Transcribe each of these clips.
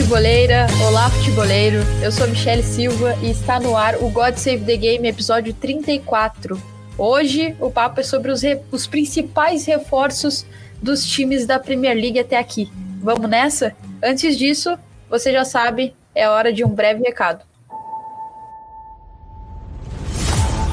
futeboleira, olá futeboleiro, eu sou Michele Silva e está no ar o God Save the Game, episódio 34. Hoje o papo é sobre os principais reforços dos times da Premier League até aqui. Vamos nessa? Antes disso, você já sabe, é hora de um breve recado.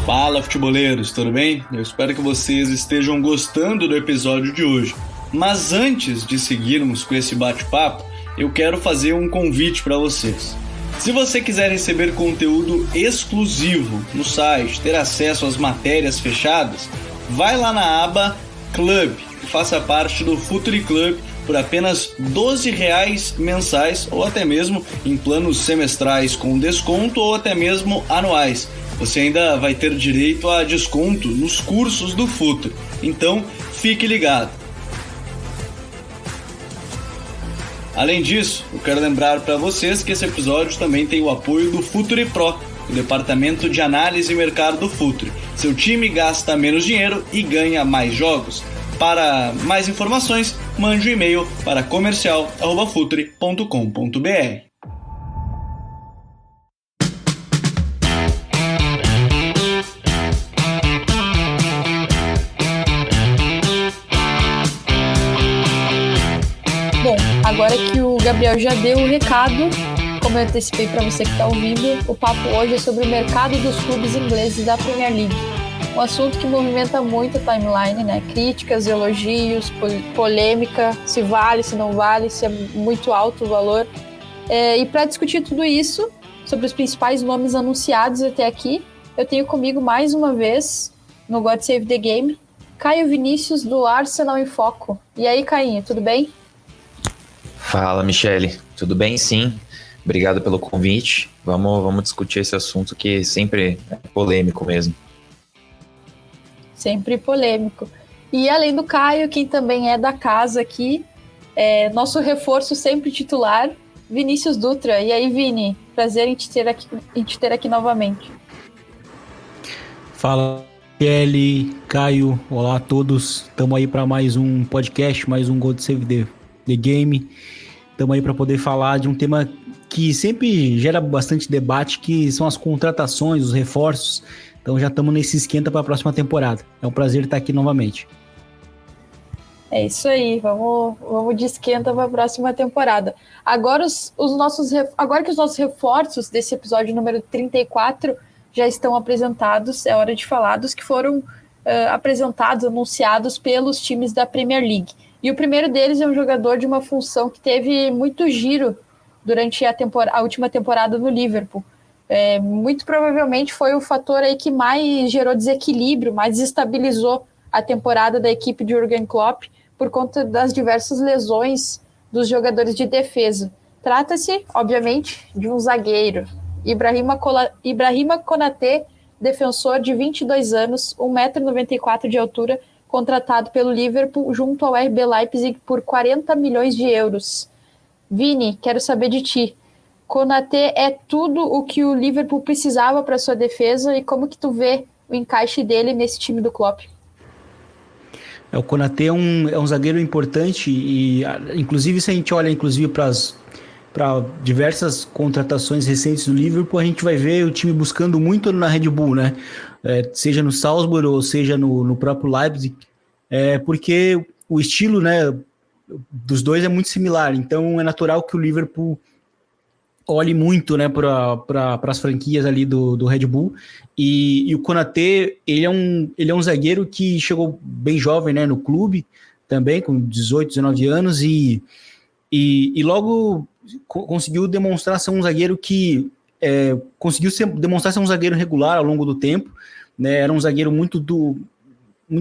Fala futeboleiros, tudo bem? Eu espero que vocês estejam gostando do episódio de hoje. Mas antes de seguirmos com esse bate-papo, eu quero fazer um convite para vocês. Se você quiser receber conteúdo exclusivo no site, ter acesso às matérias fechadas, vai lá na aba Club e faça parte do Futuri Club por apenas R$12 mensais ou até mesmo em planos semestrais com desconto ou até mesmo anuais. Você ainda vai ter direito a desconto nos cursos do Futuri, então fique ligado. Além disso, eu quero lembrar para vocês que esse episódio também tem o apoio do Futuri Pro, o departamento de análise e mercado do Futuri. Seu time gasta menos dinheiro e ganha mais jogos. Para mais informações, mande um e-mail para comercial@futuri.com.br. Agora que o Gabriel já deu o recado, como eu antecipei para você que está ouvindo, o papo hoje é sobre o mercado dos clubes ingleses da Premier League. Um assunto que movimenta muito a timeline, né? Críticas, elogios, polêmica, se vale, se não vale, se é muito alto o valor. E para discutir tudo isso, sobre os principais nomes anunciados até aqui, eu tenho comigo mais uma vez, no God Save the Game, Caio Vinícius do Arsenal em Foco. E aí, Cainho, tudo bem? Fala, Michele. Tudo bem, sim. Obrigado pelo convite. Vamos discutir esse assunto que sempre é polêmico mesmo. Sempre polêmico. E além do Caio, quem também é da casa aqui, nosso reforço sempre titular, Vinícius Dutra. E aí, Vini? Prazer em te ter aqui novamente. Fala, Michele, Caio. Olá a todos. Estamos aí para mais um podcast, mais um God Save the Game. Estamos aí para poder falar de um tema que sempre gera bastante debate, que são as contratações, os reforços. Então já estamos nesse esquenta para a próxima temporada. É um prazer estar aqui novamente. É isso aí, vamos de esquenta para a próxima temporada. Agora, agora que os nossos reforços desse episódio número 34 já estão apresentados, é hora de falar dos que foram apresentados, anunciados pelos times da Premier League. E o primeiro deles é um jogador de uma função que teve muito giro durante a última temporada no Liverpool. Muito provavelmente foi o fator aí que mais gerou desequilíbrio, mais desestabilizou a temporada da equipe de Jürgen Klopp por conta das diversas lesões dos jogadores de defesa. Trata-se, obviamente, de um zagueiro. Ibrahima Konaté, defensor de 22 anos, 1,94 m de altura, contratado pelo Liverpool junto ao RB Leipzig por 40 milhões de euros. Vini, quero saber de ti. Konaté é tudo o que o Liverpool precisava para sua defesa e como que tu vê o encaixe dele nesse time do Klopp? O Konaté é um zagueiro importante e, inclusive, se a gente olha para diversas contratações recentes do Liverpool, a gente vai ver o time buscando muito na Red Bull, né? Seja no Salzburg ou seja no próprio Leipzig, porque o estilo, né, dos dois é muito similar, então é natural que o Liverpool olhe muito, né, para as franquias ali do Red Bull, e o Konaté, ele é um zagueiro que chegou bem jovem, né, no clube, também com 18, 19 anos, e logo conseguiu demonstrar ser um zagueiro que demonstrar ser um zagueiro regular ao longo do tempo, né? Era um zagueiro muito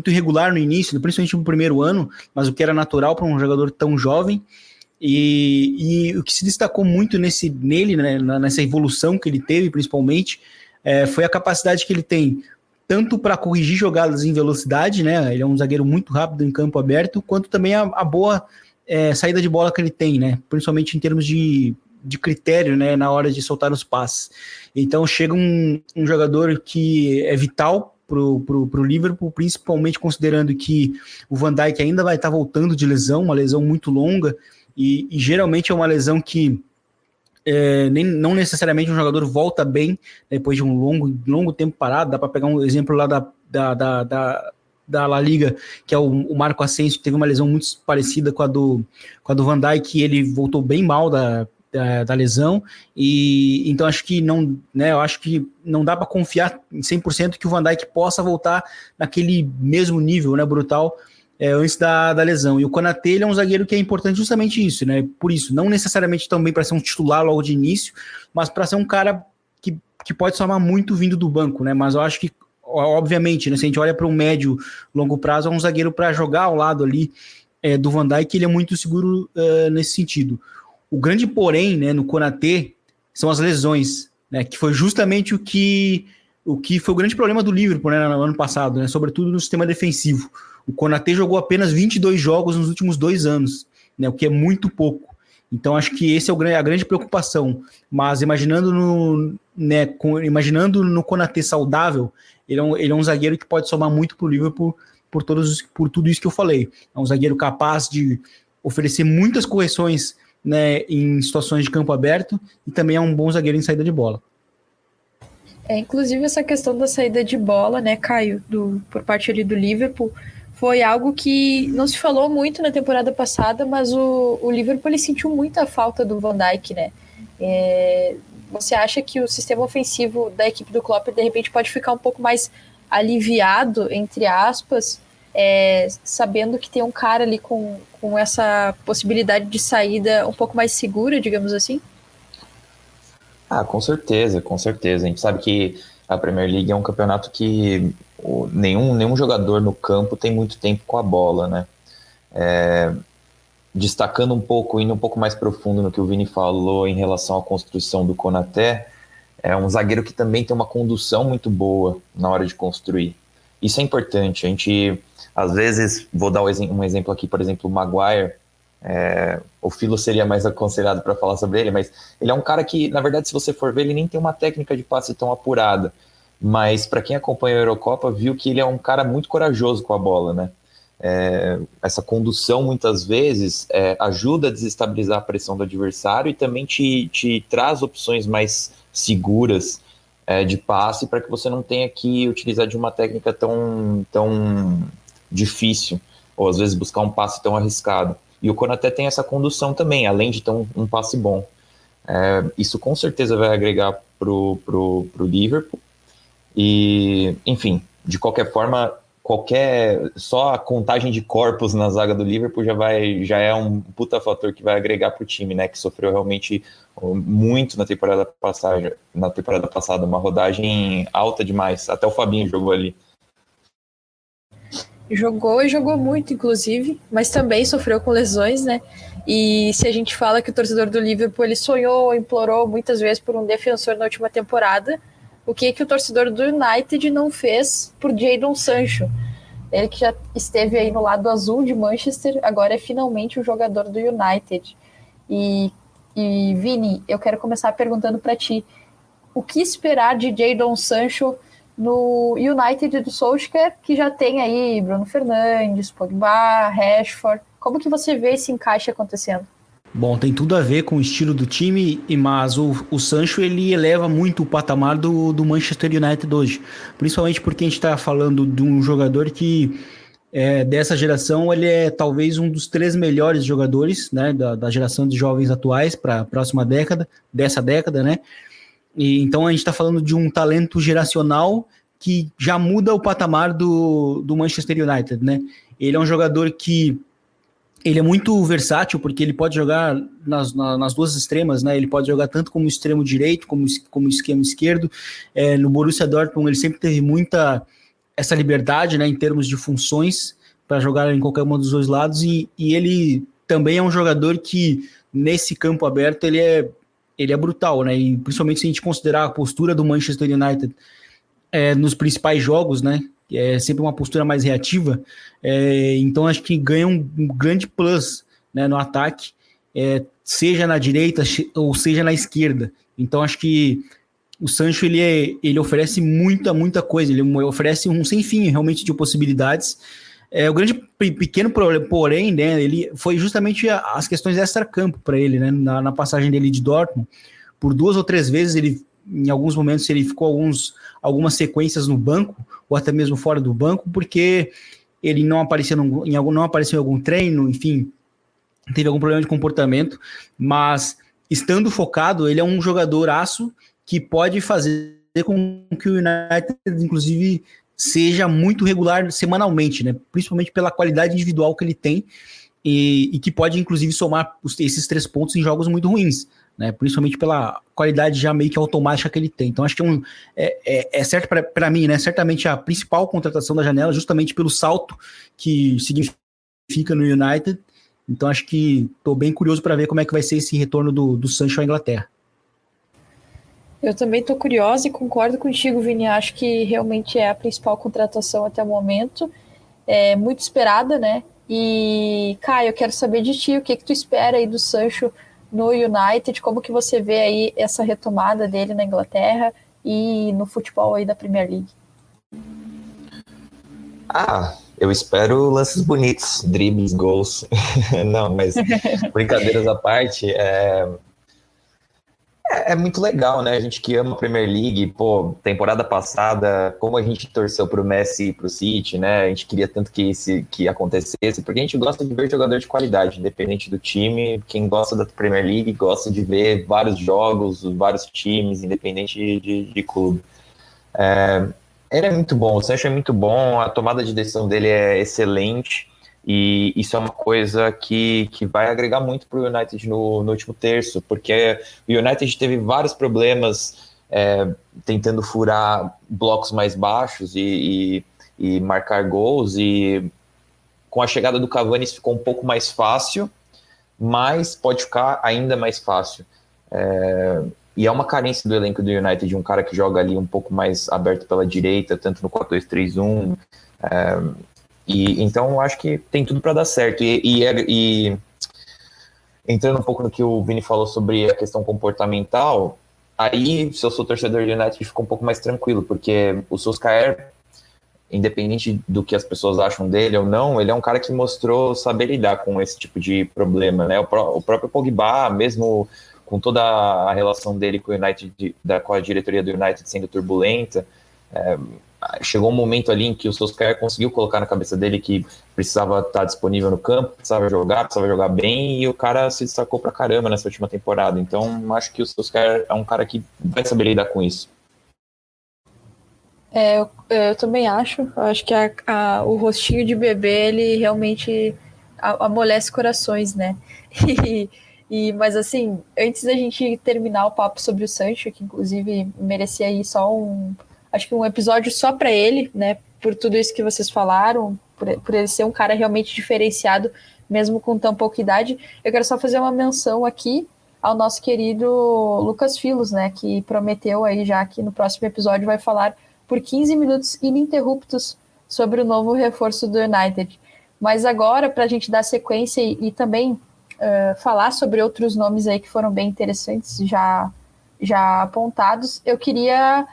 irregular no início, principalmente no primeiro ano, mas o que era natural para um jogador tão jovem, e o que se destacou muito nele, né, nessa evolução que ele teve, principalmente, foi a capacidade que ele tem, tanto para corrigir jogadas em velocidade, né? Ele é um zagueiro muito rápido em campo aberto, quanto também a boa saída de bola que ele tem, né? Principalmente em termos de critério, né, na hora de soltar os passes. Então chega um jogador que é vital pro Liverpool, principalmente considerando que o Van Dijk ainda vai estar voltando de lesão, uma lesão muito longa, e geralmente é uma lesão que não necessariamente um jogador volta bem depois de um longo tempo parado. Dá para pegar um exemplo lá da La Liga, que é o Marco Asensio, que teve uma lesão muito parecida com a do Van Dijk, que ele voltou bem mal da lesão, e então acho que não, né, eu acho que não dá para confiar em 100% que o Van Dijk possa voltar naquele mesmo nível, né, brutal, antes da lesão. E o Konaté, ele é um zagueiro que é importante justamente isso, né, por isso, não necessariamente também para ser um titular logo de início, mas para ser um cara que pode somar muito vindo do banco, né, mas eu acho que, obviamente, né, se a gente olha para um médio, longo prazo, é um zagueiro para jogar ao lado ali do Van Dijk, ele é muito seguro nesse sentido. O grande porém, né, no Konaté são as lesões, né, que foi justamente o que foi o grande problema do Liverpool, né, no ano passado, né, sobretudo no sistema defensivo. O Konaté jogou apenas 22 jogos nos últimos 2 anos, né, o que é muito pouco. Então acho que esse é a grande preocupação. Mas imaginando no Konaté saudável, ele é um zagueiro que pode somar muito para o Liverpool por tudo isso que eu falei. É um zagueiro capaz de oferecer muitas correções, né, em situações de campo aberto, e também é um bom zagueiro em saída de bola. Inclusive essa questão da saída de bola, né, Caio, por parte ali do Liverpool, foi algo que não se falou muito na temporada passada, mas o Liverpool ele sentiu muita falta do Van Dijk, né? Você acha que o sistema ofensivo da equipe do Klopp de repente pode ficar um pouco mais aliviado, entre aspas, sabendo que tem um cara ali com essa possibilidade de saída um pouco mais segura, digamos assim? Com certeza, com certeza. A gente sabe que a Premier League é um campeonato que nenhum jogador no campo tem muito tempo com a bola, né? Destacando um pouco, indo um pouco mais profundo no que o Vini falou em relação à construção do Konaté, é um zagueiro que também tem uma condução muito boa na hora de construir. Isso é importante. A gente, às vezes, vou dar um exemplo aqui, por exemplo, o Maguire. O Filo seria mais aconselhado para falar sobre ele, mas ele é um cara que, na verdade, se você for ver, ele nem tem uma técnica de passe tão apurada. Mas para quem acompanha a Eurocopa, viu que ele é um cara muito corajoso com a bola, né? Essa condução, muitas vezes, ajuda a desestabilizar a pressão do adversário e também te traz opções mais seguras de passe para que você não tenha que utilizar de uma técnica tão difícil, ou às vezes buscar um passe tão arriscado. E o Konaté tem essa condução também, além de ter um passe bom. Isso com certeza vai agregar pro Liverpool. E, enfim, de qualquer forma, só a contagem de corpos na zaga do Liverpool já é um puta fator que vai agregar pro time, né? Que sofreu realmente muito na temporada passada, uma rodagem alta demais. Até o Fabinho jogou ali. Jogou e jogou muito, inclusive, mas também sofreu com lesões, né? E se a gente fala que o torcedor do Liverpool ele sonhou, implorou muitas vezes por um defensor na última temporada, o que o torcedor do United não fez por Jadon Sancho? Ele que já esteve aí no lado azul de Manchester, agora é finalmente um jogador do United. E Vini, eu quero começar perguntando para ti, o que esperar de Jadon Sancho no United do Solskjaer, que já tem aí Bruno Fernandes, Pogba, Rashford? Como que você vê esse encaixe acontecendo? Bom, tem tudo a ver com o estilo do time, mas o Sancho ele eleva muito o patamar do Manchester United hoje, principalmente porque a gente está falando de um jogador que dessa geração ele é talvez um dos 3 melhores jogadores, né, da geração de jovens atuais para a próxima década, dessa década, né? E, então a gente está falando de um talento geracional que já muda o patamar do Manchester United, né? Ele é um jogador que ele é muito versátil, porque ele pode jogar nas duas extremas, né? Ele pode jogar tanto como extremo direito, como extremo esquerdo. No Borussia Dortmund ele sempre teve muita essa liberdade, né, em termos de funções, para jogar em qualquer um dos dois lados, e ele também é um jogador que, nesse campo aberto, ele é brutal, né? E principalmente se a gente considerar a postura do Manchester United nos principais jogos, né? É sempre uma postura mais reativa, então acho que ganha um grande plus, né, no ataque, seja na direita ou seja na esquerda. Então acho que o Sancho ele oferece muita coisa, ele oferece um sem fim realmente de possibilidades, O grande pequeno problema, porém, né, ele foi justamente as questões extra-campo para ele, né, na passagem dele de Dortmund. Por 2 ou 3 vezes, em alguns momentos, ele ficou algumas sequências no banco, ou até mesmo fora do banco, porque ele não apareceu não apareceu em algum treino, enfim, teve algum problema de comportamento, mas estando focado, ele é um jogador aço que pode fazer com que o United, inclusive, seja muito regular semanalmente, né? Principalmente pela qualidade individual que ele tem e que pode, inclusive, somar esses 3 pontos em jogos muito ruins, né? Principalmente pela qualidade já meio que automática que ele tem. Então, acho que é certo para mim, né? Certamente a principal contratação da janela, justamente pelo salto que significa no United. Então, acho que estou bem curioso para ver como é que vai ser esse retorno do Sancho à Inglaterra. Eu também estou curiosa e concordo contigo, Vini. Acho que realmente é a principal contratação até o momento. É muito esperada, né? E, Caio, eu quero saber de ti, o que tu espera aí do Sancho no United? Como que você vê aí essa retomada dele na Inglaterra e no futebol aí da Premier League? Eu espero lances bonitos, dribles, gols. Não, mas brincadeiras à parte, é muito legal, né? A gente que ama a Premier League, temporada passada, como a gente torceu pro Messi e pro City, né? A gente queria tanto que acontecesse, porque a gente gosta de ver jogador de qualidade, independente do time. Quem gosta da Premier League gosta de ver vários jogos, vários times, independente de clube. Ele é muito bom, o Sancho é muito bom, a tomada de decisão dele é excelente, e isso é uma coisa que vai agregar muito para o United no último terço, porque o United teve vários problemas tentando furar blocos mais baixos e marcar gols, e com a chegada do Cavani isso ficou um pouco mais fácil, mas pode ficar ainda mais fácil. E é uma carência do elenco do United, de um cara que joga ali um pouco mais aberto pela direita, tanto no 4-2-3-1. Então, eu acho que tem tudo para dar certo. E entrando um pouco no que o Vini falou sobre a questão comportamental, aí, se eu sou torcedor do United, fica um pouco mais tranquilo, porque o Solskjaer, independente do que as pessoas acham dele ou não, ele é um cara que mostrou saber lidar com esse tipo de problema, né? O próprio Pogba, mesmo com toda a relação dele com o United, com a diretoria do United sendo turbulenta, chegou um momento ali em que o Solskjaer conseguiu colocar na cabeça dele que precisava estar disponível no campo, precisava jogar bem, e o cara se destacou pra caramba nessa última temporada. Então, acho que o Solskjaer é um cara que vai saber lidar com isso. Eu também acho. Eu acho que o rostinho de bebê, ele realmente amolece corações, né? Mas assim, antes da gente terminar o papo sobre o Sancho, que inclusive merecia aí acho que um episódio só para ele, né? Por tudo isso que vocês falaram, por ele ser um cara realmente diferenciado, mesmo com tão pouca idade. Eu quero só fazer uma menção aqui ao nosso querido Lucas Filos, né? Que prometeu aí já que no próximo episódio vai falar por 15 minutos ininterruptos sobre o novo reforço do United. Mas agora, para a gente dar sequência e também falar sobre outros nomes aí que foram bem interessantes, já apontados, eu queria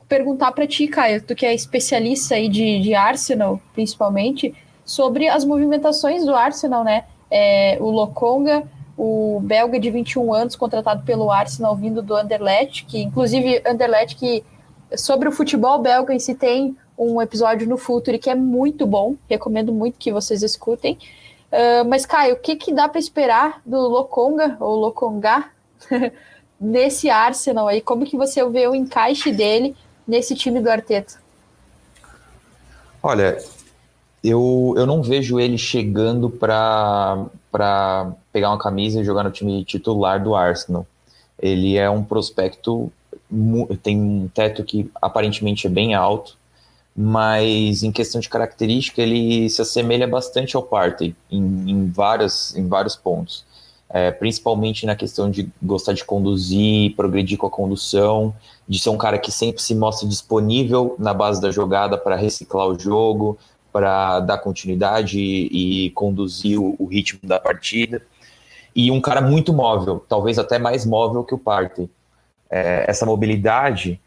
perguntar para ti, Caio, tu que é especialista aí de Arsenal, principalmente, sobre as movimentações do Arsenal, né? O Lokonga, o belga de 21 anos, contratado pelo Arsenal, vindo do Anderlecht, que inclusive Anderlecht, que sobre o futebol belga em si tem um episódio no Futuri que é muito bom, recomendo muito que vocês escutem. Mas, Caio, o que dá para esperar do Lokonga, ou Lokonga, nesse Arsenal aí? Como que você vê o encaixe dele nesse time do Arteta? Olha, eu não vejo ele chegando para pegar uma camisa e jogar no time titular do Arsenal. Ele é um prospecto, tem um teto que aparentemente é bem alto, mas em questão de característica ele se assemelha bastante ao Partey em vários pontos, principalmente na questão de gostar de conduzir, progredir com a condução, de ser um cara que sempre se mostra disponível na base da jogada para reciclar o jogo, para dar continuidade e conduzir o ritmo da partida, e um cara muito móvel, talvez até mais móvel que o Partey. Essa mobilidade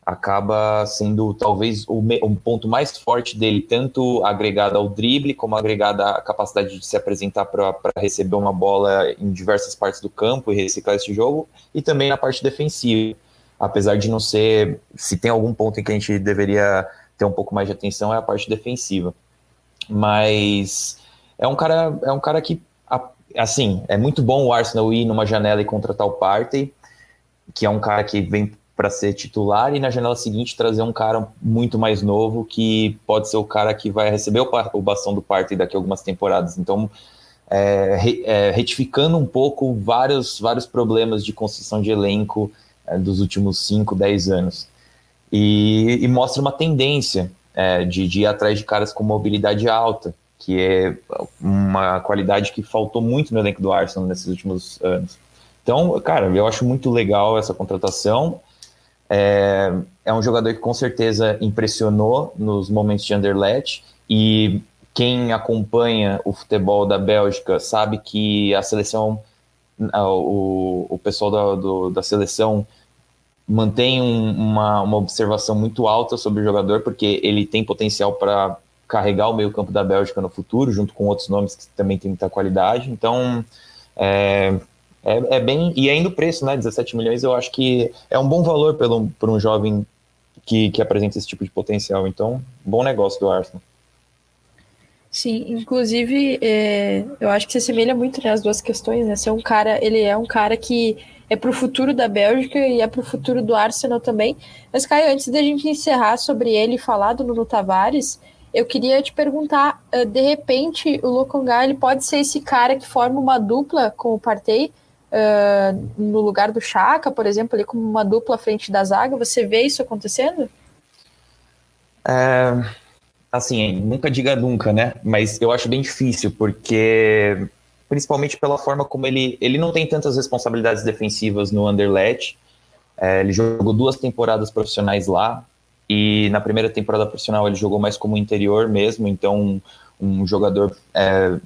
acaba sendo talvez o ponto mais forte dele, tanto agregado ao drible, como agregado à capacidade de se apresentar para receber uma bola em diversas partes do campo e reciclar esse jogo, e também na parte defensiva. Apesar de não ser, se tem algum ponto em que a gente deveria ter um pouco mais de atenção, é a parte defensiva. Mas é um cara que, assim, é muito bom o Arsenal ir numa janela e contratar o Partey, que é um cara que vem para ser titular, e na janela seguinte trazer um cara muito mais novo, que pode ser o cara que vai receber o bastão do Partey daqui a algumas temporadas. Então, retificando um pouco vários problemas de construção de elenco dos últimos 5, 10 anos. E mostra uma tendência de ir atrás de caras com mobilidade alta, que é uma qualidade que faltou muito no elenco do Arsenal nesses últimos anos. Então, cara, eu acho muito legal essa contratação. É um jogador que com certeza impressionou nos momentos de Anderlecht, e quem acompanha o futebol da Bélgica sabe que a seleção, o pessoal da seleção mantém uma observação muito alta sobre o jogador, porque ele tem potencial para carregar o meio-campo da Bélgica no futuro, junto com outros nomes que também têm muita qualidade. Então, bem... E ainda o preço, né? 17 milhões, eu acho que é um bom valor por um jovem que apresenta esse tipo de potencial. Então, bom negócio do Arsenal. Sim, inclusive, eu acho que se assemelha muito, né, as duas questões, né? Ele é um cara que é pro futuro da Bélgica e é pro futuro do Arsenal também. Mas, Caio, antes da gente encerrar sobre ele e falar do Nuno Tavares, eu queria te perguntar, de repente, o Lokonga, ele pode ser esse cara que forma uma dupla com o Partey, no lugar do Xhaka, por exemplo, ali como uma dupla à frente da zaga. Você vê isso acontecendo? Assim, nunca diga nunca, né? Mas eu acho bem difícil, porque principalmente pela forma como ele não tem tantas responsabilidades defensivas no Anderlecht. Ele jogou 2 temporadas profissionais lá, e na primeira temporada profissional ele jogou mais como interior mesmo, então um jogador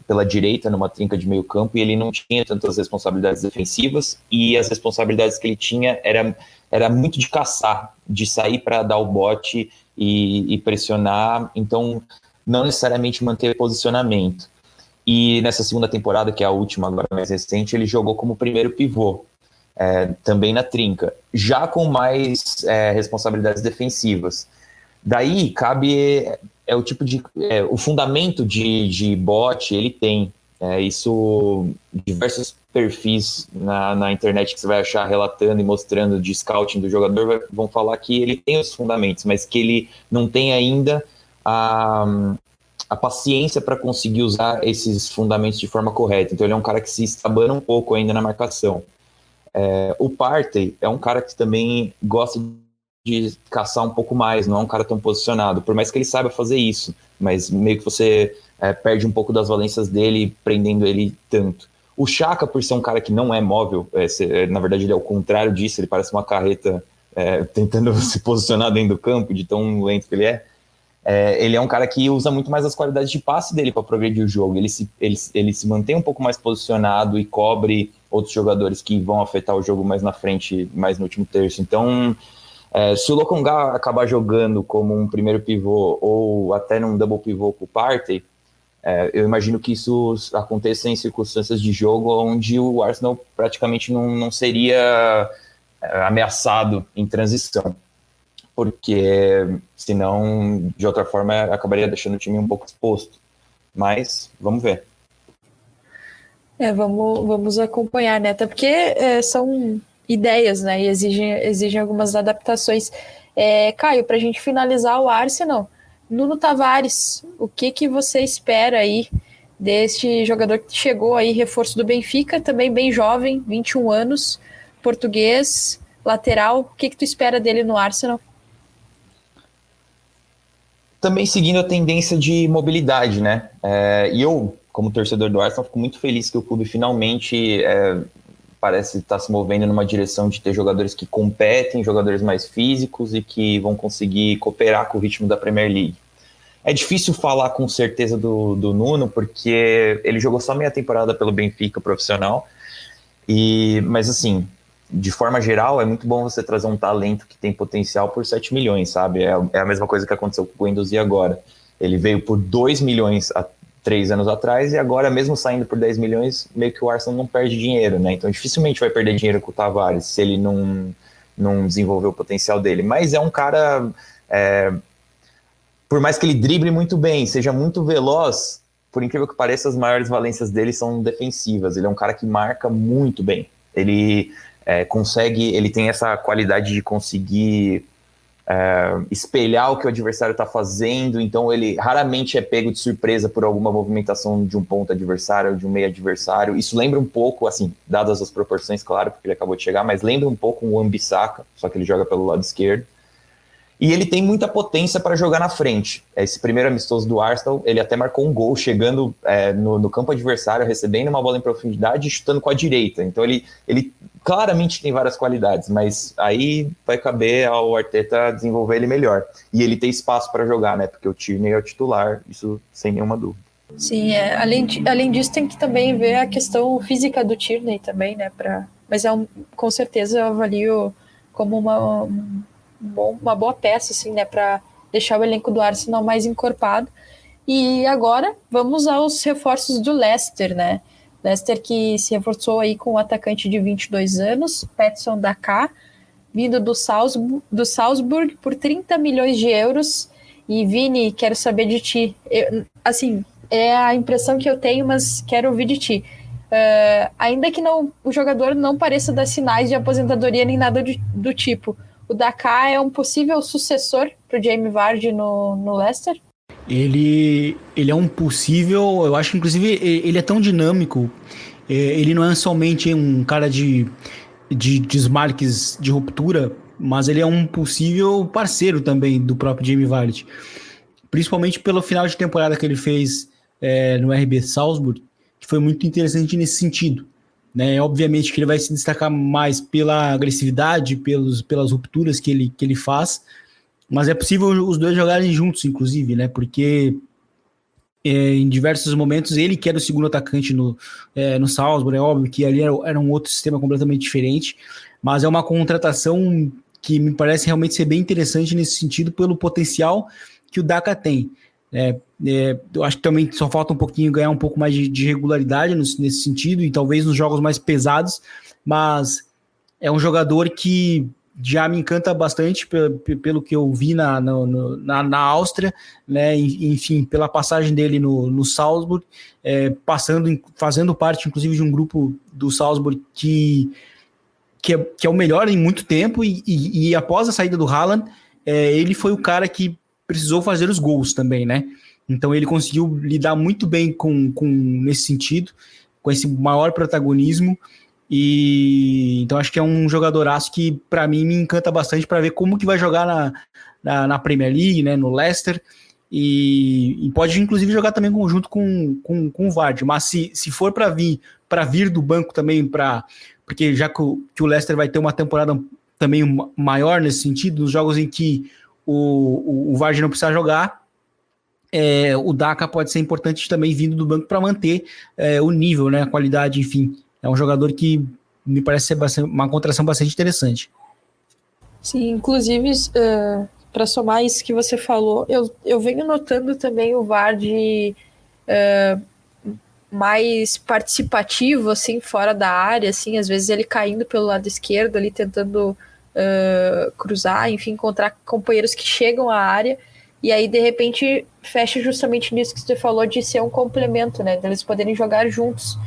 pela direita numa trinca de meio campo, e ele não tinha tantas responsabilidades defensivas, e as responsabilidades que ele tinha era muito de caçar, de sair para dar o bote e pressionar, então não necessariamente manter posicionamento. E nessa segunda temporada, que é a última, agora mais recente, ele jogou como primeiro pivô, também na trinca, já com mais responsabilidades defensivas. Daí cabe o tipo de o fundamento de bote ele tem. Isso, diversos perfis na internet que você vai achar relatando e mostrando de scouting do jogador vão falar que ele tem os fundamentos, mas que ele não tem ainda a paciência para conseguir usar esses fundamentos de forma correta. Então ele é um cara que se estabana um pouco ainda na marcação. O Partey é um cara que também gosta de caçar um pouco mais, não é um cara tão posicionado, por mais que ele saiba fazer isso, mas meio que você perde um pouco das valências dele, prendendo ele tanto. O Xhaka, por ser um cara que não é móvel, na verdade ele é o contrário disso, ele parece uma carreta tentando se posicionar dentro do campo, de tão lento que ele é. Ele é um cara que usa muito mais as qualidades de passe dele para progredir o jogo. Ele se mantém um pouco mais posicionado e cobre outros jogadores que vão afetar o jogo mais na frente, mais no último terço. Então, se o Lokonga acabar jogando como um primeiro pivô ou até num double pivô com o Partey, eu imagino que isso aconteça em circunstâncias de jogo onde o Arsenal praticamente não seria ameaçado em transição, porque senão, de outra forma, acabaria deixando o time um pouco exposto. Mas vamos ver. Vamos acompanhar, né? Até porque são ideias, né? E exigem algumas adaptações. Caio, para a gente finalizar o Arsenal, Nuno Tavares, o que você espera aí deste jogador que chegou aí, reforço do Benfica, também bem jovem, 21 anos, português, lateral, o que tu espera dele no Arsenal? Também seguindo a tendência de mobilidade, né? E eu, como torcedor do Arsenal, fico muito feliz que o clube finalmente parece estar se movendo numa direção de ter jogadores que competem, jogadores mais físicos e que vão conseguir cooperar com o ritmo da Premier League. É difícil falar com certeza do Nuno, porque ele jogou só meia temporada pelo Benfica profissional, mas assim, de forma geral, é muito bom você trazer um talento que tem potencial por 7 milhões, sabe? É a mesma coisa que aconteceu com o Guendouzi agora. Ele veio por 2 milhões há 3 anos atrás, e agora, mesmo saindo por 10 milhões, meio que o Arsenal não perde dinheiro, né? Então, dificilmente vai perder dinheiro com o Tavares, se ele não desenvolver o potencial dele. Mas é um cara... por mais que ele drible muito bem, seja muito veloz, por incrível que pareça, as maiores valências dele são defensivas. Ele é um cara que marca muito bem. Ele ele tem essa qualidade de conseguir espelhar o que o adversário está fazendo, então ele raramente é pego de surpresa por alguma movimentação de um ponto adversário ou de um meio adversário. Isso lembra um pouco, assim, dadas as proporções, claro, porque ele acabou de chegar, mas lembra um pouco o Wan-Bissaka, só que ele joga pelo lado esquerdo. E ele tem muita potência para jogar na frente. Esse primeiro amistoso do Arsenal, ele até marcou um gol chegando no campo adversário, recebendo uma bola em profundidade e chutando com a direita. Então ele claramente tem várias qualidades, mas aí vai caber ao Arteta desenvolver ele melhor. E ele tem espaço para jogar, né? Porque o Tierney é o titular, isso sem nenhuma dúvida. Sim, além disso tem que também ver a questão física do Tierney também, né? Mas com certeza eu avalio como uma boa peça, assim, né, para deixar o elenco do Arsenal mais encorpado. E agora vamos aos reforços do Leicester, né? Leicester que se reforçou aí com o atacante de 22 anos, Patson Daka, vindo do Salzburg por 30 milhões de euros. E Vini, quero saber de ti. Assim, é a impressão que eu tenho, mas quero ouvir de ti. Ainda que o jogador não pareça dar sinais de aposentadoria nem nada do tipo, o Daka é um possível sucessor para o Jamie Vardy no Leicester? Ele é um possível, eu acho que inclusive ele é tão dinâmico, ele não é somente um cara de desmarques de ruptura, mas ele é um possível parceiro também do próprio Jamie Vardy, principalmente pelo final de temporada que ele fez no RB Salzburg, que foi muito interessante nesse sentido. Né? Obviamente que ele vai se destacar mais pela agressividade, pelas rupturas que ele faz, mas é possível os dois jogarem juntos, inclusive, né? Porque em diversos momentos ele que era o segundo atacante no Salzburg, é óbvio que ali era um outro sistema completamente diferente, mas é uma contratação que me parece realmente ser bem interessante nesse sentido, pelo potencial que o Daka tem. Eu acho que também só falta um pouquinho ganhar um pouco mais de regularidade nesse sentido, e talvez nos jogos mais pesados, mas é um jogador que já me encanta bastante pelo que eu vi na Áustria, né? Enfim, pela passagem dele no Salzburg, fazendo parte inclusive de um grupo do Salzburg que é o melhor em muito tempo, e após a saída do Haaland, ele foi o cara que precisou fazer os gols também, né? Então ele conseguiu lidar muito bem com nesse sentido, com esse maior protagonismo, e então acho que é um jogadoraço que para mim me encanta bastante para ver como que vai jogar na Premier League, né, no Leicester, e pode inclusive jogar também junto com o Vardy, mas se for para vir do banco também, porque já que o Leicester vai ter uma temporada também maior nesse sentido, nos jogos em que o Vardy não precisa jogar, o Daka pode ser importante também vindo do banco para manter o nível, né, a qualidade, enfim. É um jogador que me parece ser uma contratação bastante interessante. Sim, inclusive, para somar isso que você falou, eu venho notando também o Vardy mais participativo, assim, fora da área, assim, às vezes ele caindo pelo lado esquerdo, ali tentando cruzar, enfim, encontrar companheiros que chegam à área, e aí de repente fecha justamente nisso que você falou, de ser um complemento, né, deles poderem jogar juntos,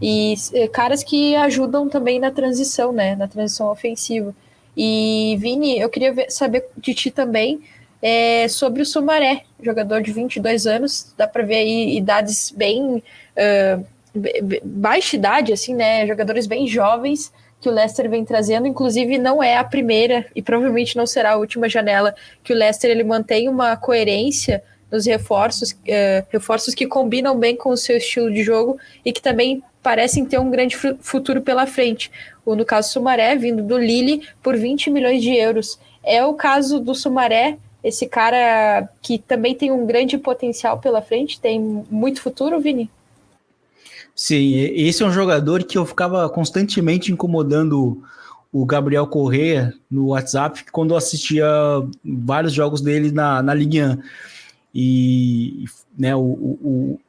e caras que ajudam também na transição, né, na transição ofensiva. E Vini, eu queria saber de ti também sobre o Soumaré, jogador de 22 anos, dá para ver aí idades bem baixa idade, assim, né, jogadores bem jovens que o Leicester vem trazendo, inclusive não é a primeira e provavelmente não será a última janela que o Leicester ele mantém uma coerência nos reforços que combinam bem com o seu estilo de jogo e que também parecem ter um grande futuro pela frente. No caso do Soumaré, vindo do Lille por 20 milhões de euros. É o caso do Soumaré, esse cara que também tem um grande potencial pela frente, tem muito futuro, Vini? Sim, esse é um jogador que eu ficava constantemente incomodando o Gabriel Correa no WhatsApp quando eu assistia vários jogos dele na Ligue 1. E, né,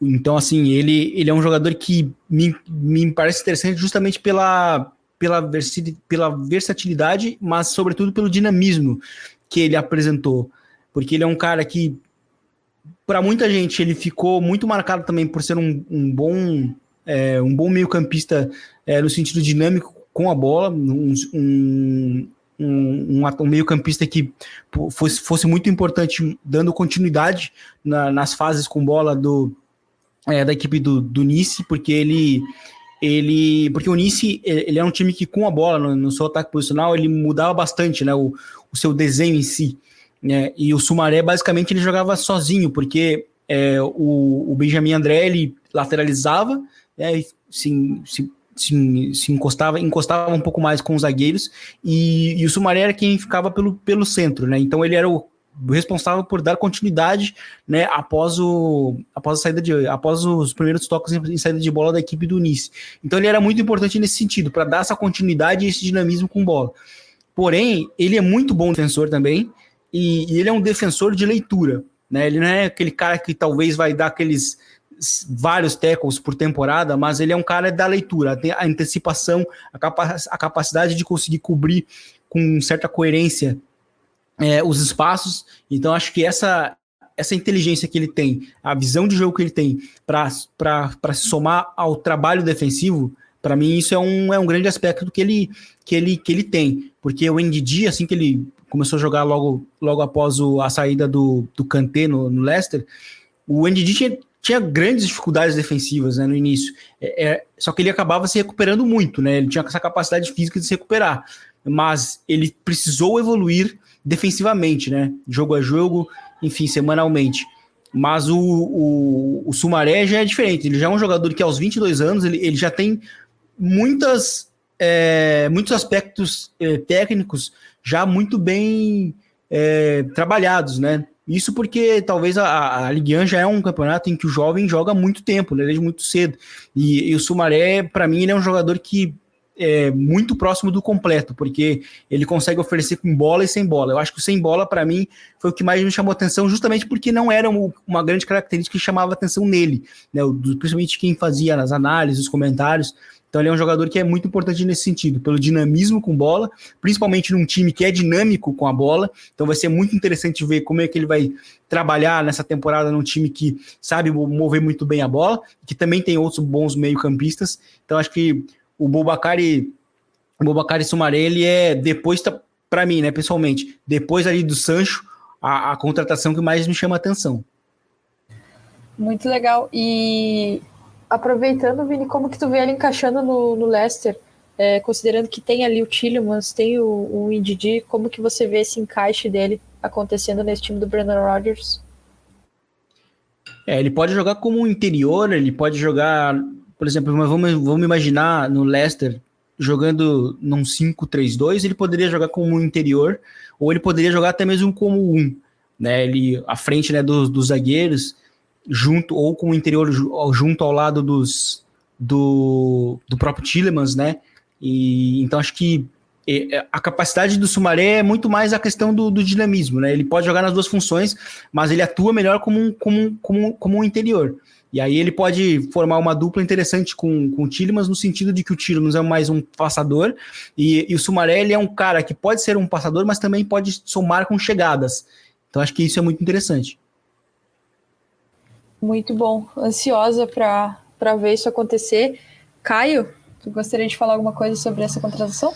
então, assim, ele é um jogador que me parece interessante justamente pela versatilidade, mas sobretudo pelo dinamismo que ele apresentou. Porque ele é um cara que, para muita gente, ele ficou muito marcado também por ser um bom meio-campista no sentido dinâmico com a bola, um meio-campista que fosse muito importante, dando continuidade nas fases com bola da equipe do Nice, porque porque o Nice ele é um time que com a bola no seu ataque posicional ele mudava bastante, né, o seu desenho em si, né, e o Soumaré basicamente ele jogava sozinho, porque o Benjamin André ele lateralizava, né, se encostava um pouco mais com os zagueiros, e o Soumaré era quem ficava pelo centro, né? Então ele era o responsável por dar continuidade, né, após os primeiros toques em saída de bola da equipe do Nice. Então ele era muito importante nesse sentido, para dar essa continuidade e esse dinamismo com bola. Porém, ele é muito bom defensor também, e ele é um defensor de leitura, né? Ele não é aquele cara que talvez vai dar aqueles vários tackles por temporada, mas ele é um cara da leitura, tem a antecipação, a capacidade de conseguir cobrir com certa coerência os espaços. Então acho que essa inteligência que ele tem, a visão de jogo que ele tem para se somar ao trabalho defensivo, para mim isso é um grande aspecto que ele tem, porque o NDD, assim que ele começou a jogar logo após a saída do Kanté no Leicester, o NDD tinha grandes dificuldades defensivas, né, no início, só que ele acabava se recuperando muito, né, ele tinha essa capacidade física de se recuperar, mas ele precisou evoluir defensivamente, né, jogo a jogo, enfim, semanalmente. Mas o Soumaré já é diferente, ele já é um jogador que aos 22 anos ele já tem muitos aspectos técnicos já muito bem trabalhados, né? Isso porque talvez a Ligue 1 já é um campeonato em que o jovem joga há muito tempo, né, desde muito cedo. E o Soumaré, para mim, ele é um jogador que é muito próximo do completo, porque ele consegue oferecer com bola e sem bola. Eu acho que o sem bola, para mim, foi o que mais me chamou atenção, justamente porque não era uma grande característica que chamava atenção nele, né, principalmente quem fazia nas análises, os comentários. Então ele é um jogador que é muito importante nesse sentido, pelo dinamismo com bola, principalmente num time que é dinâmico com a bola. Então vai ser muito interessante ver como é que ele vai trabalhar nessa temporada num time que sabe mover muito bem a bola, que também tem outros bons meio-campistas. Então acho que o Boubakary Soumaré, ele é, depois, para mim, né, pessoalmente, depois ali do Sancho, a contratação que mais me chama a atenção. Muito legal. E aproveitando, Vini, como que tu vê ele encaixando no Leicester, considerando que tem ali o Tielemans, tem o Ndidi, como que você vê esse encaixe dele acontecendo nesse time do Brendan Rodgers? Ele pode jogar como um interior, ele pode jogar, por exemplo, vamos imaginar no Leicester jogando num 5-3-2, ele poderia jogar como um interior, ou ele poderia jogar até mesmo como né, ele à frente, né, dos zagueiros, junto, ou com o interior junto ao lado do próprio Tielemans, né? E então acho que a capacidade do Soumaré é muito mais a questão do dinamismo, né? Ele pode jogar nas duas funções, mas ele atua melhor como um interior. E aí ele pode formar uma dupla interessante com o Tielemans, no sentido de que o Tielemans é mais um passador, e o Soumaré, ele é um cara que pode ser um passador, mas também pode somar com chegadas. Então acho que isso é muito interessante. Muito bom. Ansiosa para ver isso acontecer. Caio, tu gostaria de falar alguma coisa sobre essa contratação?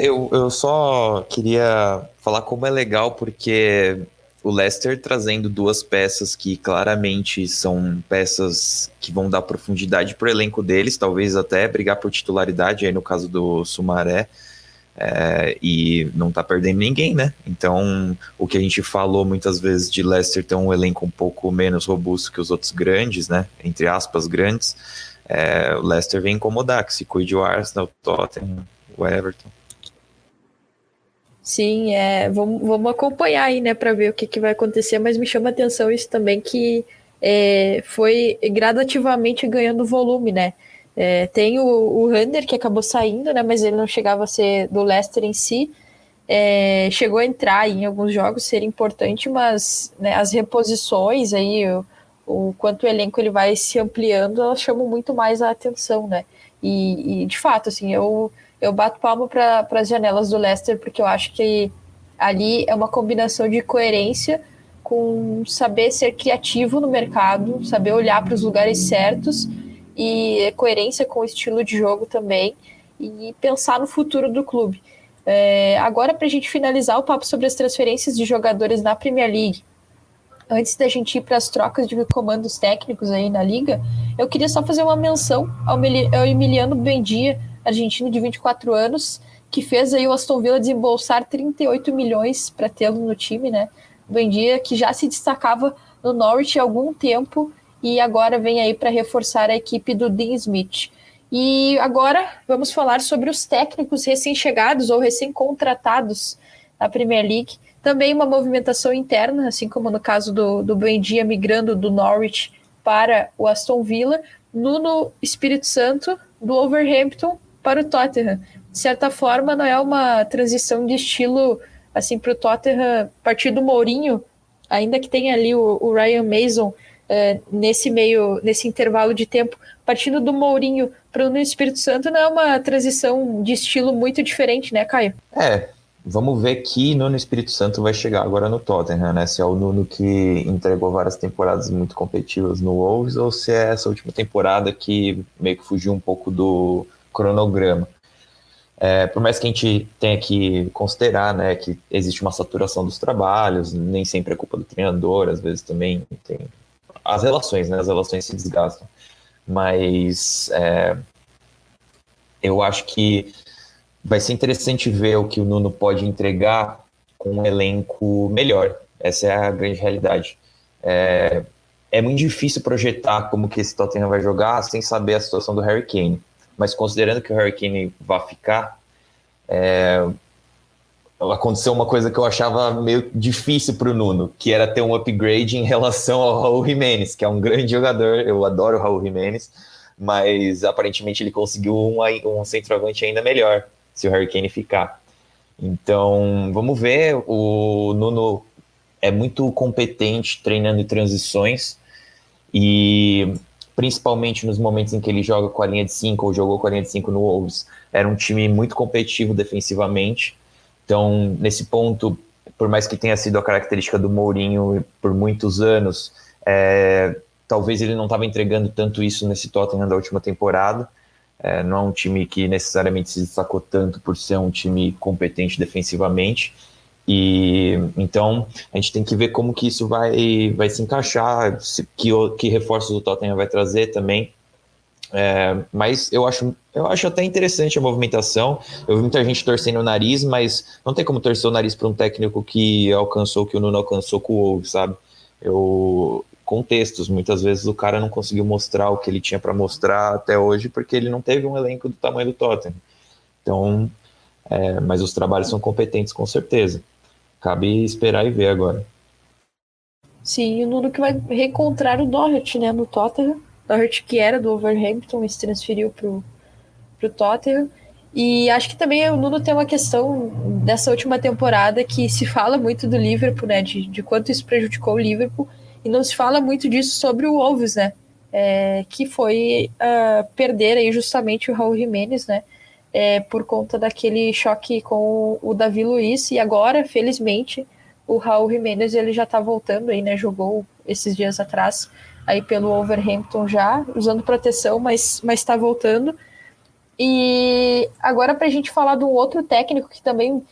Eu só queria falar como é legal, porque o Leicester trazendo duas peças que claramente são peças que vão dar profundidade para o elenco deles, talvez até brigar por titularidade, aí no caso do Soumaré, e não tá perdendo ninguém, né? Então, o que a gente falou muitas vezes de Leicester ter um elenco um pouco menos robusto que os outros grandes, né? Entre aspas, grandes, o Leicester vem incomodar, que se cuide o Arsenal, o Tottenham, o Everton. Sim, vamos acompanhar aí, né, para ver o que vai acontecer, mas me chama a atenção isso também, que foi gradativamente ganhando volume, né? Tem o Under, que acabou saindo, né, mas ele não chegava a ser do Leicester em si. Chegou a entrar em alguns jogos, ser importante, mas, né, as reposições aí, o quanto o elenco ele vai se ampliando, elas chamam muito mais a atenção, né? E de fato, assim, eu bato palma para as janelas do Leicester, porque eu acho que ali é uma combinação de coerência com saber ser criativo no mercado, saber olhar para os lugares certos e coerência com o estilo de jogo também e pensar no futuro do clube. Agora, para a gente finalizar o papo sobre as transferências de jogadores na Premier League, antes da gente ir para as trocas de comandos técnicos aí na Liga, eu queria só fazer uma menção ao Emiliano Buendia, argentino de 24 anos, que fez aí o Aston Villa desembolsar 38 milhões para tê-lo no time, né? Buendia, que já se destacava no Norwich há algum tempo e agora vem aí para reforçar a equipe do Dean Smith. E agora vamos falar sobre os técnicos recém-chegados ou recém-contratados na Premier League. Também uma movimentação interna, assim como no caso do Buendia migrando do Norwich para o Aston Villa. Nuno Espírito Santo, do Wolverhampton para o Tottenham. De certa forma, não é uma transição de estilo assim, para o Tottenham partir do Mourinho, ainda que tenha ali o Ryan Mason nesse intervalo de tempo, partindo do Mourinho para o Espírito Santo, não é uma transição de estilo muito diferente, né, Caio? Vamos ver que Nuno Espírito Santo vai chegar agora no Tottenham, né? Se é o Nuno que entregou várias temporadas muito competitivas no Wolves ou se é essa última temporada que meio que fugiu um pouco do cronograma. Por mais que a gente tenha que considerar, né, que existe uma saturação dos trabalhos, nem sempre é culpa do treinador, às vezes também tem as relações, né? As relações se desgastam. Mas eu acho que vai ser interessante ver o que o Nuno pode entregar com um elenco melhor. Essa é a grande realidade. É muito difícil projetar como que esse Tottenham vai jogar sem saber a situação do Harry Kane. Mas considerando que o Harry Kane vai ficar, aconteceu uma coisa que eu achava meio difícil para o Nuno, que era ter um upgrade em relação ao Raul Jimenez, que é um grande jogador, eu adoro o Raul Jimenez, mas aparentemente ele conseguiu um centroavante ainda melhor, se o Harry Kane ficar. Então, vamos ver, o Nuno é muito competente treinando transições, e principalmente nos momentos em que ele joga com a linha de 5 ou jogou com a linha de 5 no Wolves, era um time muito competitivo defensivamente. Então, nesse ponto, por mais que tenha sido a característica do Mourinho por muitos anos, talvez ele não estava entregando tanto isso nesse Tottenham da última temporada. Não é um time que necessariamente se destacou tanto por ser um time competente defensivamente. E então a gente tem que ver como que isso vai se encaixar, que reforços o Tottenham vai trazer também. Mas eu acho até interessante a movimentação. Eu vi muita gente torcendo o nariz, mas não tem como torcer o nariz para um técnico que alcançou o que o Nuno alcançou com o Wolves, sabe? Contextos, muitas vezes o cara não conseguiu mostrar o que ele tinha para mostrar até hoje porque ele não teve um elenco do tamanho do Tottenham. Então, mas os trabalhos são competentes com certeza. Cabe esperar e ver agora. Sim, o Nuno que vai reencontrar o Doherty, né, no Tottenham. Doherty, que era do Wolverhampton, se transferiu pro Tottenham. E acho que também o Nuno tem uma questão dessa última temporada que se fala muito do Liverpool, né, de quanto isso prejudicou o Liverpool, e não se fala muito disso sobre o Wolves, né, que foi perder aí justamente o Raul Jimenez, né, por conta daquele choque com o Davi Luiz, e agora, felizmente, o Raul Jimenez ele já tá voltando aí, né, jogou esses dias atrás aí pelo Wolverhampton já, usando proteção, mas tá voltando. E agora para a gente falar de um outro técnico que também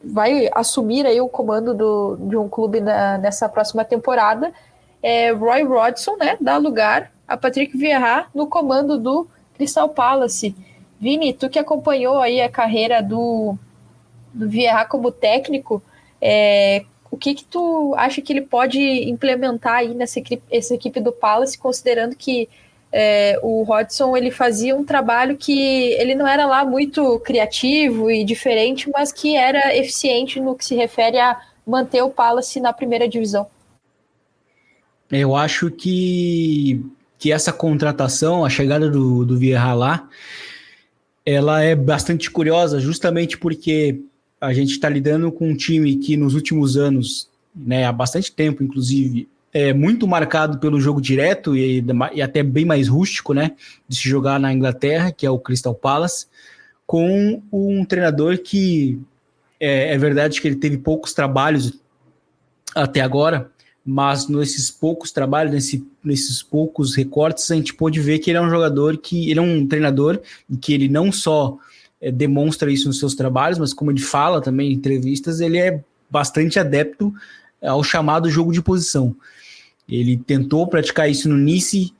vai assumir aí o comando de um clube nessa próxima temporada, Roy Hodgson, né, dá lugar a Patrick Vieira no comando do Crystal Palace. Vini, tu que acompanhou aí a carreira do Vieira como técnico, o que tu acha que ele pode implementar aí nessa equipe do Palace, considerando que o Hodgson ele fazia um trabalho que ele não era lá muito criativo e diferente, mas que era eficiente no que se refere a manter o Palace na primeira divisão? Eu acho que que essa contratação, a chegada do Vieira lá, ela é bastante curiosa, justamente porque a gente está lidando com um time que nos últimos anos, né, há bastante tempo, inclusive, é muito marcado pelo jogo direto e até bem mais rústico, né, de se jogar na Inglaterra, que é o Crystal Palace, com um treinador que é verdade que ele teve poucos trabalhos até agora, mas nesses poucos trabalhos, nesses poucos recortes, a gente pôde ver que ele é um jogador ele é um treinador e que ele não só demonstra isso nos seus trabalhos, mas como ele fala também em entrevistas, ele é bastante adepto ao chamado jogo de posição. Ele tentou praticar isso no Nice,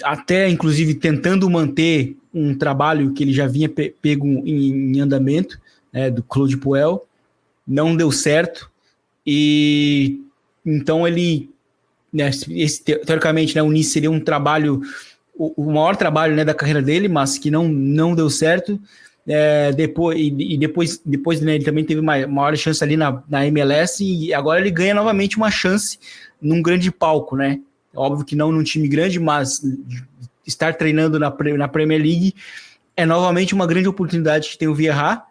até inclusive tentando manter um trabalho que ele já vinha pego em andamento, do Claude Puel, não deu certo, e então ele, né, teoricamente, né, o Nice seria um trabalho, o maior trabalho, né, da carreira dele, mas que não deu certo. Depois né, ele também teve uma maior chance ali na MLS, e agora ele ganha novamente uma chance num grande palco, né? Óbvio que não num time grande, mas estar treinando na Premier League é novamente uma grande oportunidade que tem o Vieira.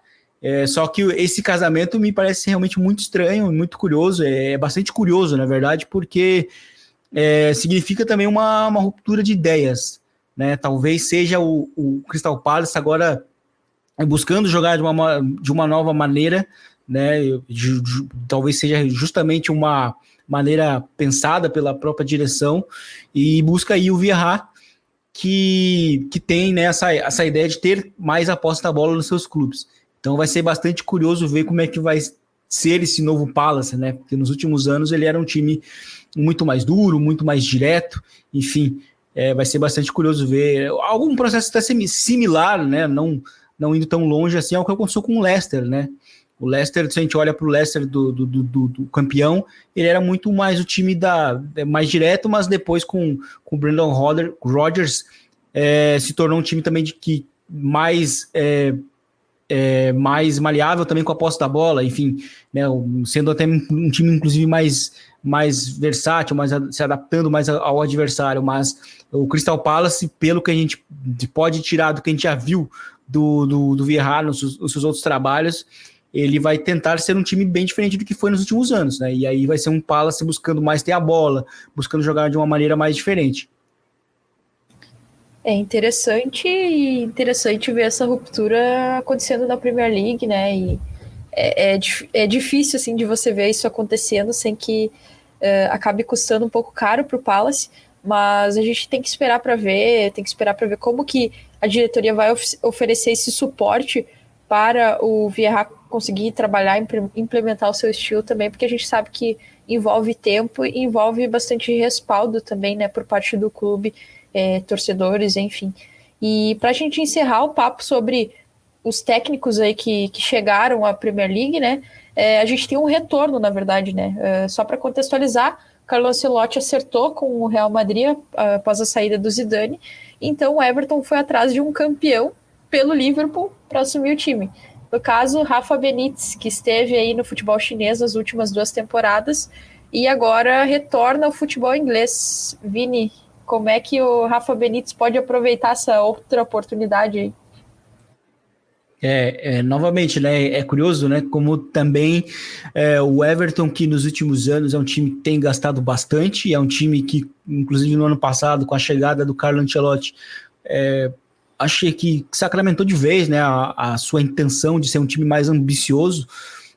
Só que esse casamento me parece realmente muito estranho, muito curioso, bastante curioso, na verdade, porque significa também uma ruptura de ideias, né? Talvez seja o Crystal Palace agora buscando jogar de uma nova maneira, né? Talvez seja justamente uma maneira pensada pela própria direção, e busca aí o Vieira, que tem, né, essa ideia de ter mais a posse da bola nos seus clubes. Então vai ser bastante curioso ver como é que vai ser esse novo Palace, né? Porque nos últimos anos ele era um time muito mais duro, muito mais direto, enfim, vai ser bastante curioso ver algum processo até similar, né? Não indo tão longe assim ao que aconteceu com o Leicester, né? O Leicester, se a gente olha para o Leicester do campeão, ele era muito mais o time mais direto, mas depois com o Brendan Rodgers se tornou um time também mais maleável também com a posse da bola, enfim, né, sendo até um time inclusive mais versátil, se adaptando mais ao adversário. Mas o Crystal Palace, pelo que a gente pode tirar do que a gente já viu do Vieira nos seus outros trabalhos, ele vai tentar ser um time bem diferente do que foi nos últimos anos, né? E aí vai ser um Palace buscando mais ter a bola, buscando jogar de uma maneira mais diferente. É interessante ver essa ruptura acontecendo na Premier League, né? E é difícil, assim, de você ver isso acontecendo sem que acabe custando um pouco caro para o Palace, mas a gente tem que esperar para ver, como que a diretoria vai oferecer esse suporte para o Vieira conseguir trabalhar e implementar o seu estilo também, porque a gente sabe que envolve tempo e envolve bastante respaldo também, né, por parte do clube, torcedores, enfim. E para a gente encerrar o papo sobre os técnicos aí que chegaram à Premier League, né, a gente tem um retorno, na verdade, né, só para contextualizar, Carlo Ancelotti acertou com o Real Madrid após a saída do Zidane, então o Everton foi atrás de um campeão pelo Liverpool para assumir o time. No caso, Rafa Benítez, que esteve aí no futebol chinês nas últimas 2 temporadas e agora retorna ao futebol inglês. Vini, como é que o Rafa Benítez pode aproveitar essa outra oportunidade aí? Novamente, né, é curioso, né, como também o Everton, que nos últimos anos é um time que tem gastado bastante, é um time que, inclusive no ano passado, com a chegada do Carlo Ancelotti, achei que sacramentou de vez, né, a sua intenção de ser um time mais ambicioso,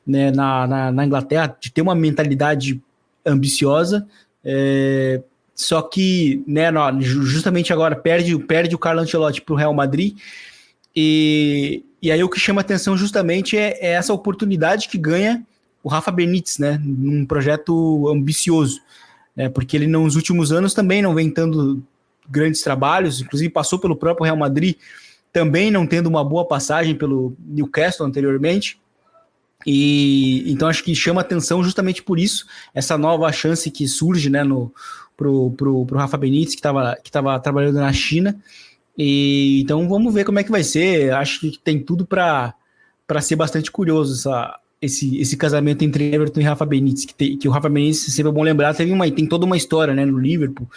né, na Inglaterra, de ter uma mentalidade ambiciosa, só que, né, justamente agora perde o Carlo Ancelotti para o Real Madrid, e aí o que chama atenção justamente é essa oportunidade que ganha o Rafa Benítez, né, num projeto ambicioso, né, porque ele nos últimos anos também não vem tendo grandes trabalhos, inclusive passou pelo próprio Real Madrid, também não tendo uma boa passagem pelo Newcastle anteriormente, e então acho que chama atenção justamente por isso, essa nova chance que surge, né, pro Rafa Benítez, que estava trabalhando na China. E então vamos ver como é que vai ser. Acho que tem tudo para ser bastante curioso esse casamento entre Everton e Rafa Benítez, que o Rafa Benítez, sempre é bom lembrar, tem toda uma história, né, no Liverpool,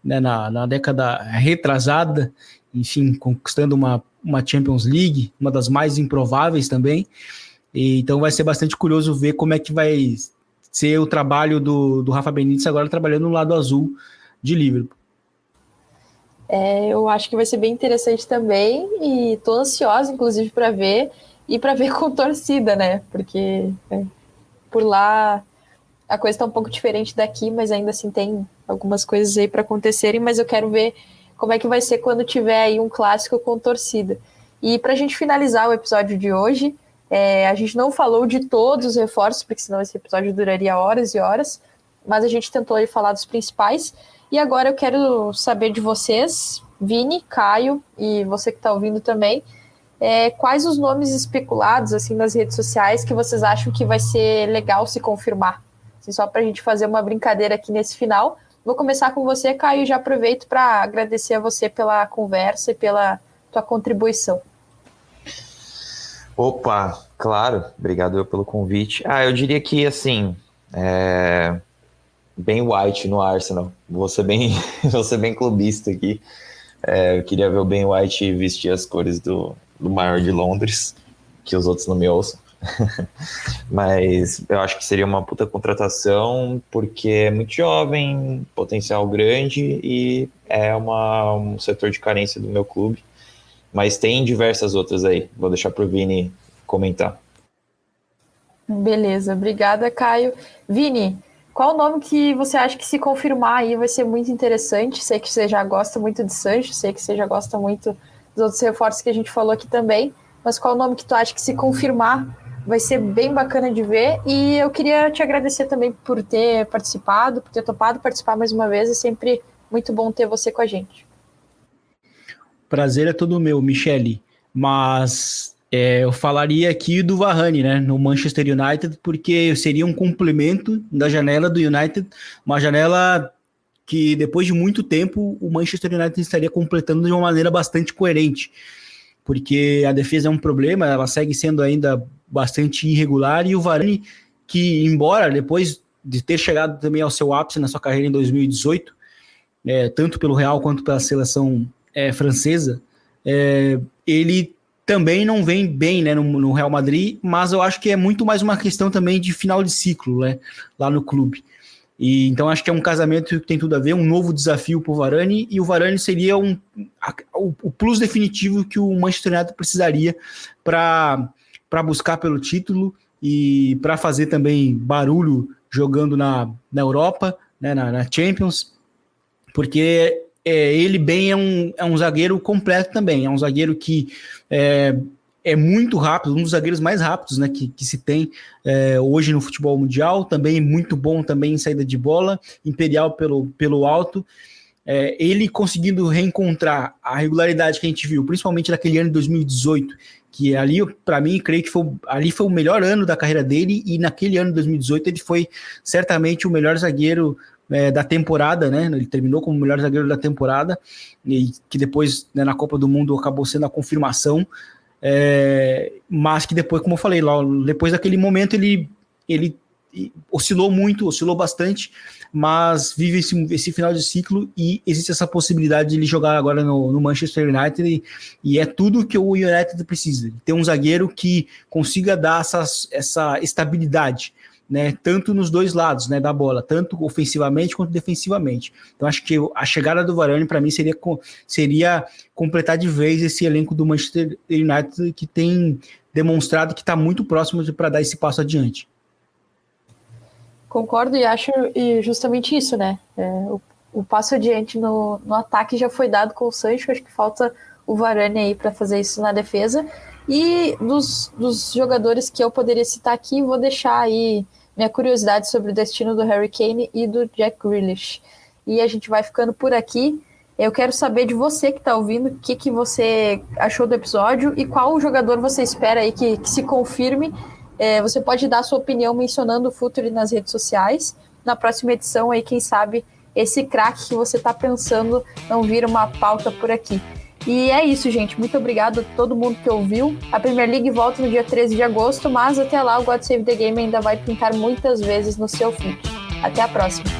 né, na década retrasada, enfim, conquistando uma Champions League, uma das mais improváveis também. E, então vai ser bastante curioso ver como é que vai ser o trabalho do Rafa Benítez agora trabalhando no lado azul de Liverpool. Eu acho que vai ser bem interessante também, e tô ansiosa, inclusive, para ver, e para ver com torcida, né? Porque por lá a coisa está um pouco diferente daqui, mas ainda assim tem algumas coisas aí para acontecerem, mas eu quero ver como é que vai ser quando tiver aí um clássico com torcida. E para a gente finalizar o episódio de hoje, a gente não falou de todos os reforços, porque senão esse episódio duraria horas e horas, mas a gente tentou aí falar dos principais. E agora eu quero saber de vocês, Vini, Caio e você que está ouvindo também, quais os nomes especulados assim nas redes sociais que vocês acham que vai ser legal se confirmar? Assim, só para a gente fazer uma brincadeira aqui nesse final. Vou começar com você, Caio, e já aproveito para agradecer a você pela conversa e pela tua contribuição. Opa, claro, obrigado pelo convite. Eu diria que, assim, Ben White no Arsenal. Vou ser bem clubista aqui. Eu queria ver o Ben White vestir as cores do maior de Londres, que os outros não me ouçam. Mas eu acho que seria uma puta contratação, porque é muito jovem, potencial grande e é um setor de carência do meu clube. Mas tem diversas outras aí. Vou deixar pro Vini comentar. Beleza, obrigada, Caio. Vini, qual o nome que você acha que se confirmar aí vai ser muito interessante? Sei que você já gosta muito de Sancho, sei que você já gosta muito dos outros reforços que a gente falou aqui também, mas qual o nome que tu acha que se confirmar vai ser bem bacana de ver? E eu queria te agradecer também por ter participado, por ter topado participar mais uma vez. É sempre muito bom ter você com a gente. Prazer é todo meu, Michele. Mas eu falaria aqui do Varane, né, no Manchester United, porque seria um complemento da janela do United, uma janela que depois de muito tempo o Manchester United estaria completando de uma maneira bastante coerente, porque a defesa é um problema, ela segue sendo ainda bastante irregular, e o Varane, que embora depois de ter chegado também ao seu ápice na sua carreira em 2018, tanto pelo Real quanto pela seleção francesa, ele também não vem bem, né, no Real Madrid, mas eu acho que é muito mais uma questão também de final de ciclo, né, lá no clube. E então acho que é um casamento que tem tudo a ver, um novo desafio para o Varane, e o Varane seria o plus definitivo que o Manchester United precisaria para buscar pelo título e para fazer também barulho jogando na Europa, né, na Champions, porque ele bem é um zagueiro completo também, é um zagueiro que é muito rápido, um dos zagueiros mais rápidos, né, que se tem hoje no futebol mundial, também muito bom também em saída de bola, imperial pelo alto. Ele conseguindo reencontrar a regularidade que a gente viu, principalmente naquele ano de 2018, que ali, para mim, creio que ali foi o melhor ano da carreira dele, e naquele ano de 2018 ele foi certamente o melhor zagueiro da temporada, né? Ele terminou como o melhor zagueiro da temporada, e que depois, né, na Copa do Mundo acabou sendo a confirmação, mas que depois, como eu falei, depois daquele momento ele oscilou bastante, mas vive esse final de ciclo, e existe essa possibilidade de ele jogar agora no Manchester United, e é tudo que o United precisa, ter um zagueiro que consiga dar essa estabilidade, né, tanto nos dois lados, né, da bola, tanto ofensivamente quanto defensivamente. Então acho que a chegada do Varane para mim seria completar de vez esse elenco do Manchester United, que tem demonstrado que está muito próximo para dar esse passo adiante. Concordo, e acho justamente isso, né? O passo adiante no ataque já foi dado com o Sancho, acho que falta o Varane aí para fazer isso na defesa. E dos jogadores que eu poderia citar aqui, vou deixar aí minha curiosidade sobre o destino do Harry Kane e do Jack Grealish. E a gente vai ficando por aqui. Eu quero saber de você que está ouvindo, o que você achou do episódio e qual jogador você espera aí que se confirme. Você pode dar a sua opinião mencionando o Futuri nas redes sociais. Na próxima edição, aí, quem sabe, esse craque que você está pensando não vira uma pauta por aqui. E é isso, gente. Muito obrigado a todo mundo que ouviu. A Premier League volta no dia 13 de agosto, mas até lá o God Save the Game ainda vai pintar muitas vezes no seu feed. Até a próxima.